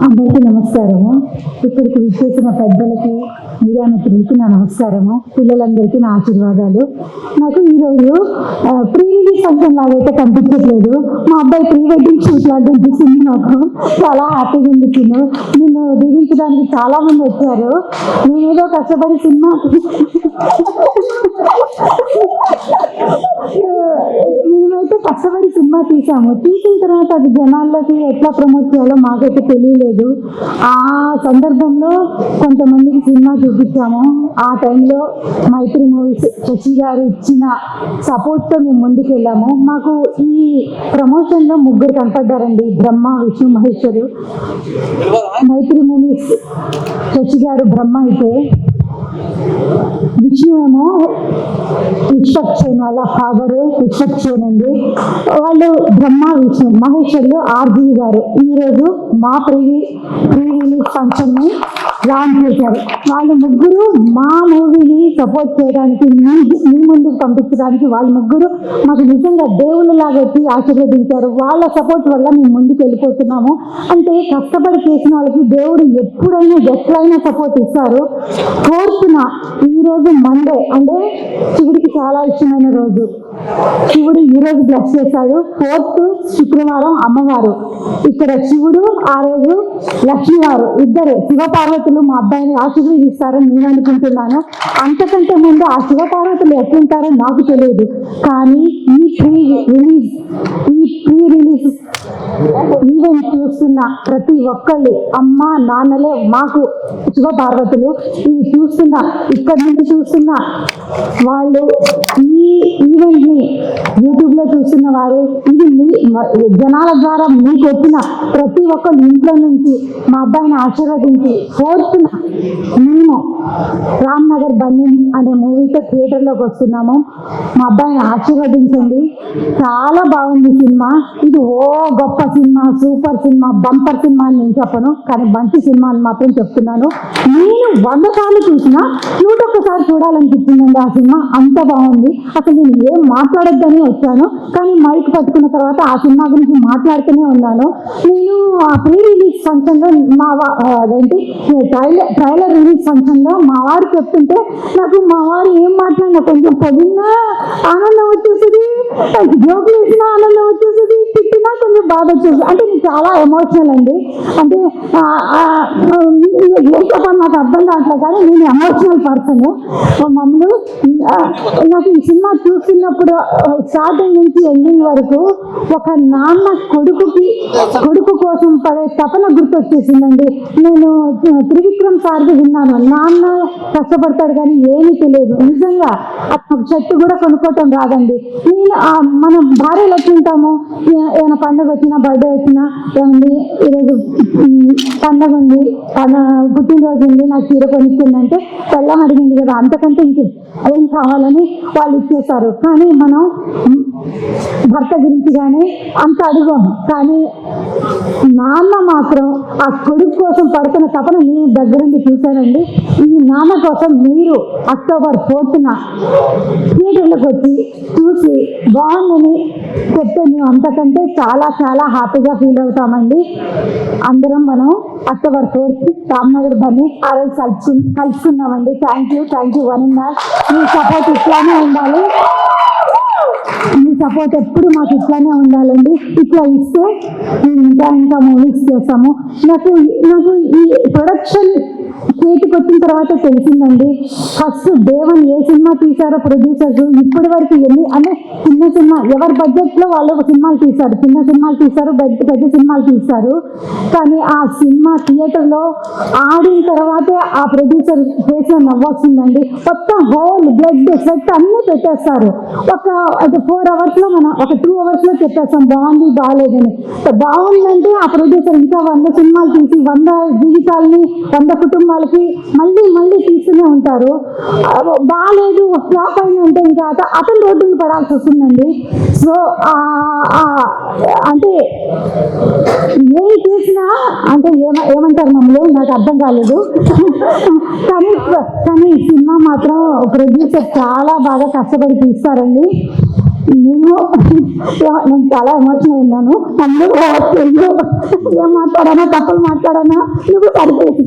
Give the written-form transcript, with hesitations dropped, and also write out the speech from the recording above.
అందరికీ నమస్కారము. ఇక్కడికి విచ్చేసిన పెద్దలకి, మీడియా మిత్రులకి నా నమస్కారము. పిల్లలందరికీ నా ఆశీర్వాదాలు. నాకు ఈరోజు ప్రీ రిలీజ్ ఫంక్షన్ లాగైతే కనిపించట్లేదు. మా అబ్బాయి ప్రీ వెడ్డింగ్ షూట్ లాగా కనిపిస్తుంది. నాకు చాలా హ్యాపీగా అనిపించింది. నిన్ను దీవించడానికి చాలా మంది వచ్చారు. నేనేదో కష్టపడి సినిమా మేమైతే కష్టపడి సినిమా తీసాము. తీసిన తర్వాత అది జనాల్లోకి ఎట్లా ప్రమోట్ చేయాలో మాకైతే తెలియలేదు. ఆ సందర్భంలో కొంతమందికి సినిమా చూపించాము. ఆ టైంలో మైత్రి మూవీస్ శశి గారు ఇచ్చిన సపోర్ట్తో మేము ముందుకు వెళ్ళాము. మాకు ఈ ప్రమోషన్లో ముగ్గురు కనపడ్డారండి, బ్రహ్మ, విష్ణు, మహేశ్వరు. మైత్రి మూవీస్ శశి గారు బ్రహ్మ అయితే, విష్ణు ఏమో విశ్వక్సేన్ వాళ్ళ ఫాదరు విశ్వక్సేన్ అండి. వాళ్ళు బ్రహ్మ, విష్ణు. మహేశ్వర్లు ఆర్జీ గారు ఈరోజు మా ప్రీ రిలీజ్ ఫంక్షన్ని లాంచ్ చేశారు. వాళ్ళు ముగ్గురు మా మూవీని సపోర్ట్ చేయడానికి, మీ ముందుకు పంపించడానికి వాళ్ళు ముగ్గురు మాకు నిజంగా దేవుళ్ళలాగా వచ్చి ఆశీర్వదించారు. వాళ్ళ సపోర్ట్ వల్ల మేము ముందుకు వెళ్ళిపోతున్నాము. అంటే కష్టపడి చేసిన వాళ్ళకి దేవుడు ఎప్పుడైనా ఎట్లయినా సపోర్ట్ ఇస్తారు. కోరుతున్న ఈరోజు మండే, అంటే శివుడికి చాలా ఇష్టమైన రోజు. శివుడు ఈరోజు బ్లెస్ చేశాడు. 4th శుక్రవారం అమ్మవారు. ఇక్కడ శివుడు, ఆ రోజు లక్ష్మీవారు, ఇద్దరు శివపార్వతులు మా అబ్బాయిని ఆశీర్వదిస్తారని నేను అనుకుంటున్నాను. అంతకంటే ముందు ఆ శివపార్వతులు ఎట్లుంటారో నాకు తెలియదు. కానీ ఈ ప్రీ రిలీజ్ ఈవెంట్ చూస్తున్న ప్రతి ఒక్కళ్ళు అమ్మ నాన్నలే మాకు శివపార్వతులు. ఇది చూస్తున్న, ఇక్కడి నుంచి చూస్తున్న వాళ్ళు, ఈ ఈవెంట్ని యూట్యూబ్లో చూస్తున్న వారు, ఇది జనాల ద్వారా మీకు వచ్చిన ప్రతి ఒక్కరు ఇంట్లో నుంచి మా అబ్బాయిని ఆశీర్వదించి కోరుతున్న మేము రామ్నగర్ బన్నీ అనే మూవీతో థియేటర్లోకి వస్తున్నాము. మా అబ్బాయిని ఆశీర్వదించండి. చాలా బాగుంది సినిమా. ఇది గొప్ప cinema, super cinema, bumper cinema అని నేను చెప్పను, కానీ మంచి సినిమా అని మాత్రం చెప్తున్నాను. నేను 100 సార్లు చూసినా 101 సార్లు చూడాలనిపించిందండి ఆ సినిమా. అంత బాగుంది. అసలు నేను ఏం మాట్లాడొద్దని వచ్చాను, కానీ మైక్ పట్టుకున్న తర్వాత ఆ సినిమా గురించి మాట్లాడుతూనే ఉన్నాను. నేను ఆ ప్రీ రిలీజ్ ఫంక్షన్లో అదేంటి ట్రైలర్ రిలీజ్ ఫంక్షన్లో మా వారు చెప్తుంటే నాకు మా వారు ఏం మాట్లాడినా కొంచెం పొగినా ఆనందం వచ్చేసింది, జోకులు వేసినా ఆనందం వచ్చేసింది, తిట్టినా కొంచెం బాధ వచ్చేసి. అంటే నేను చాలా ఎమోషనల్ అండి. అంటే ఏం చెప్పాలి నాకు అర్థం కావట్లేదు, కానీ నేను ఎమోషనల్ పర్సన్. మమ్మల్ని నాకు ఈ సినిమా చూస్తున్నప్పుడు స్టార్టింగ్ నుంచి ఎండింగ్ వరకు ఒక నాన్న కొడుకు కోసం పడే తపన గుర్తొచ్చేసిందండి. నేను త్రివిక్రమ్ సార్ది విన్నాను, నాన్న కష్టపడతాడు కానీ ఏమీ తెలియదు. నిజంగా ఒక చెట్టు కూడా కొనుక్కోవటం రాదండి. నేను మనం భార్యలు ఎట్లుంటాము, ఏమైనా పండుగ వచ్చినా, బర్త్డే వచ్చినా, ఏమండి ఈరోజు పండుగ ఉంది, పుట్టినరోజు ఉంది, నాకు చీర కొనిచ్చిందంటే పెళ్ళం అడిగింది కదా, అంతకంటే ఏం కావాలని వాళ్ళు ఇచ్చేస్తారు. కానీ మనం భర్త గురించి కానీ అంత అడుగుము. కానీ నాన్న మాత్రం ఆ కొడుకు కోసం పడుతున్న తపన నేను దగ్గరుండి చూశానండి. ఈ నాన్న కోసం మీరు అక్టోబర్ 4th థియేటర్లకు వచ్చి చూసి బాగుందని చెప్తే మేము అంతకంటే చాలా చాలా హ్యాపీగా ఫీల్ అవుతామండి. అందరం మనం అక్టోబర్ 4th రామ్నగర్ బన్నీ ఆ రోజు కలుసుకున్నామండి. Thank you one and all. మీ సపోర్ట్ ఇట్లానే ఉండాలి. మీ సపోర్ట్ ఎప్పుడు మాకు ఇట్లానే ఉండాలండి. ఇట్లా ఇస్తే మేము ఇంకా మూవీస్ చేస్తాము. నాకు ఈ ప్రొడక్షన్ చేతికి వచ్చిన తర్వాత తెలిసిందండి. ఫస్ట్ దేవన్ ఏ సినిమా తీశారో ప్రొడ్యూసర్స్ ఇప్పటి వరకు అంటే చిన్న సినిమా, ఎవరి బడ్జెట్లో వాళ్ళు సినిమాలు తీశారు, చిన్న సినిమాలు తీశారు, పెద్ద సినిమాలు తీశారు. కానీ ఆ సినిమా థియేటర్లో ఆడిన తర్వాతే ఆ ప్రొడ్యూసర్ ఫేస్లో నవ్వొస్తుందండి. మొత్తం హోల్ బ్లడ్ స్వెట్ అన్నీ పెట్టేస్తారు. ఒక 4 అవర్స్లో మనం 2 అవర్స్లో చెప్పేస్తాం బాగుంది బాగాలేదని. బాగుందంటే ఆ ప్రొడ్యూసర్ ఇంకా 100 సినిమాలు తీసి 100 జీవితాలని 100 కుటుంబాలకి మళ్ళీ తీస్తూనే ఉంటారు. బాగాలేదు, ఫ్లాప్ అయింది అంటే ఇంకా అతను రోడ్డుని పడాల్సి వస్తుందండి. సో అంటే ఏం చేసినా అంటే ఏమంటారు మమ్మల్ని, నాకు అర్థం కాలేదు. కానీ సినిమా మాత్రం ప్రొడ్యూసర్ చాలా బాగా కష్టపడి తీస్తారండి. నేను చాలా ఎమోషనల్ అయినాను. అందరూ ఏం మాట్లాడానా, తప్పులు మాట్లాడానా, నువ్వు సరిచేసి